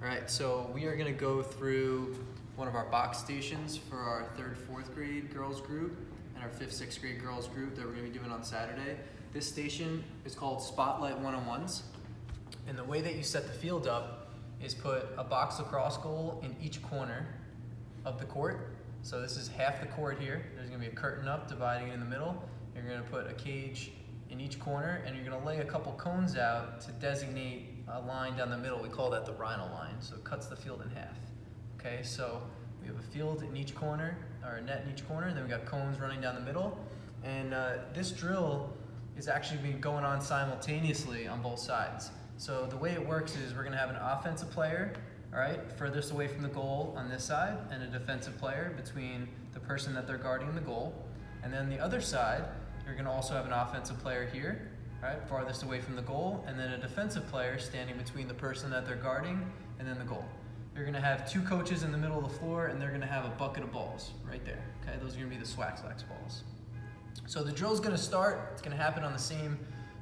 All right, so we are gonna go through one of our box stations for our 3rd, 4th grade girls group and our 5th, 6th grade girls group that we're gonna be doing on Saturday. This station is called Spotlight 101s. And the way that you set the field up is put a box lacrosse goal in each corner of the court. So this is half the court here. There's gonna be a curtain up dividing it in the middle. You're gonna put a cage in each corner, and you're gonna lay a couple cones out to designate a line down the middle. We call that the rhino line, so it cuts the field in half. Okay, so we have a field in each corner, or a net in each corner, and then we got cones running down the middle. And this drill is actually been going on simultaneously on both sides. So the way it works is we're gonna have an offensive player, all right, furthest away from the goal on this side, and a defensive player between the person that they're guarding and the goal. And then the other side, you're gonna also have an offensive player here, all right, farthest away from the goal, and then a defensive player standing between the person that they're guarding and then the goal. You're gonna have 2 coaches in the middle of the floor, and they're gonna have a bucket of balls right there, okay? Those are gonna be the Swax balls. So the drill's gonna start, it's gonna happen on the same,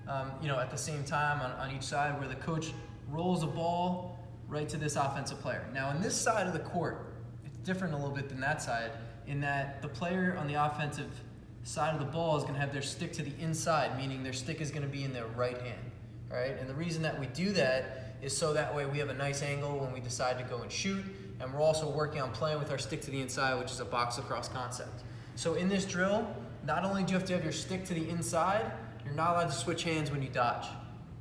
at the same time on each side, where the coach rolls a ball right to this offensive player. Now on this side of the court, it's different a little bit than that side, in that the player on the offensive side of the ball is gonna have their stick to the inside, meaning their stick is gonna be in their right hand, all right? And the reason that we do that is so that way we have a nice angle when we decide to go and shoot, and we're also working on playing with our stick to the inside, which is a box lacrosse concept. So in this drill, not only do you have to have your stick to the inside, you're not allowed to switch hands when you dodge,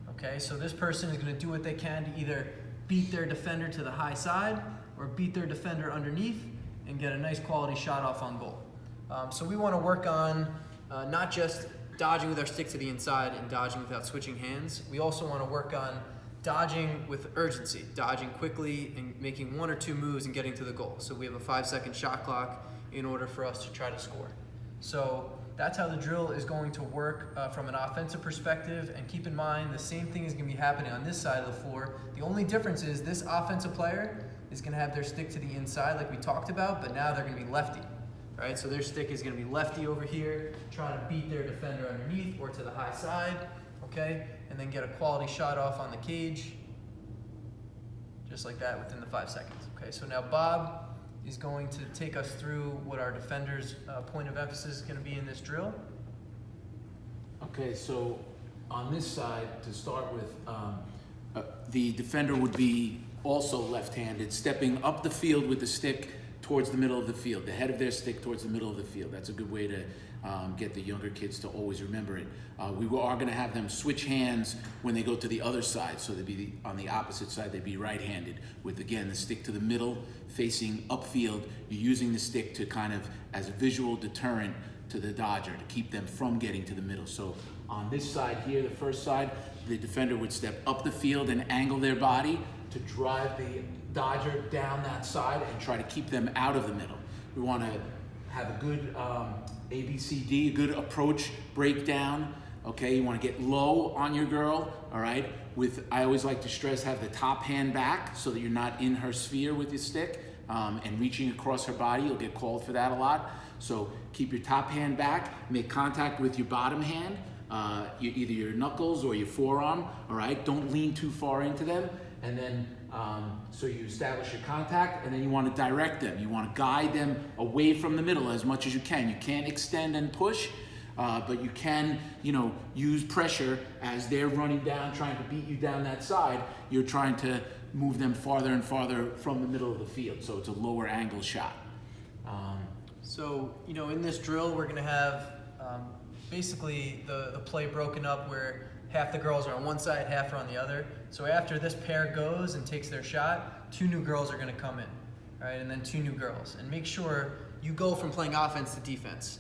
okay? So this person is gonna do what they can to either beat their defender to the high side or beat their defender underneath and get a nice quality shot off on goal. So we want to work on not just dodging with our stick to the inside and dodging without switching hands. We also want to work on dodging with urgency, dodging quickly and making 1 or 2 moves and getting to the goal. So we have a 5-second shot clock in order for us to try to score. So that's how the drill is going to work from an offensive perspective. And keep in mind, the same thing is going to be happening on this side of the floor. The only difference is this offensive player is going to have their stick to the inside like we talked about, but now they're going to be lefty. Right, so their stick is going to be lefty over here, trying to beat their defender underneath or to the high side, okay? And then get a quality shot off on the cage, just like that within the 5 seconds. Okay, so now Bob is going to take us through what our defender's point of emphasis is going to be in this drill. Okay, so on this side, to start with, the defender would be also left-handed, stepping up the field with the stick towards the middle of the field, the head of their stick towards the middle of the field. That's a good way to get the younger kids to always remember it. We are going to have them switch hands when they go to the other side, so they'd be on the opposite side, they'd be right-handed with, again, the stick to the middle, facing upfield. You're using the stick to kind of as a visual deterrent to the dodger to keep them from getting to the middle. So on this side here, the first side, the defender would step up the field and angle their body to drive the dodger down that side and try to keep them out of the middle. We want to have a good ABCD, a good approach breakdown. Okay, you want to get low on your girl, all right? I always like to stress, have the top hand back so that you're not in her sphere with your stick and reaching across her body. You'll get called for that a lot. So keep your top hand back, make contact with your bottom hand, either your knuckles or your forearm, all right? Don't lean too far into them. And then, so you establish your contact, and then you want to direct them. You want to guide them away from the middle as much as you can. You can't extend and push, but you can, use pressure as they're running down, trying to beat you down that side. You're trying to move them farther and farther from the middle of the field, so it's a lower angle shot. So, in this drill, we're going to have basically the play broken up where half the girls are on one side, half are on the other. So after this pair goes and takes their shot, 2 new girls are going to come in, right? And then 2 new girls. And make sure you go from playing offense to defense.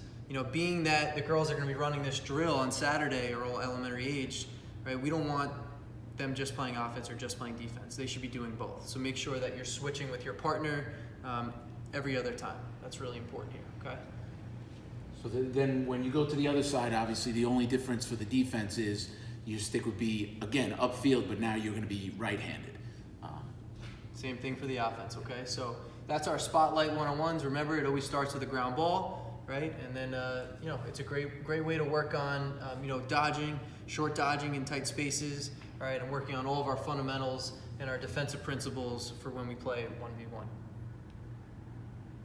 Being that the girls are going to be running this drill on Saturday or all elementary age, right? We don't want them just playing offense or just playing defense. They should be doing both. So make sure that you're switching with your partner every other time. That's really important here, okay? So then when you go to the other side, obviously the only difference for the defense is your stick would be, again, upfield, but now you're going to be right-handed. Same thing for the offense, okay? So that's our Spotlight 101s. Remember, it always starts with a ground ball, right? And then, it's a great way to work on, dodging, short dodging in tight spaces, right? And working on all of our fundamentals and our defensive principles for when we play 1v1.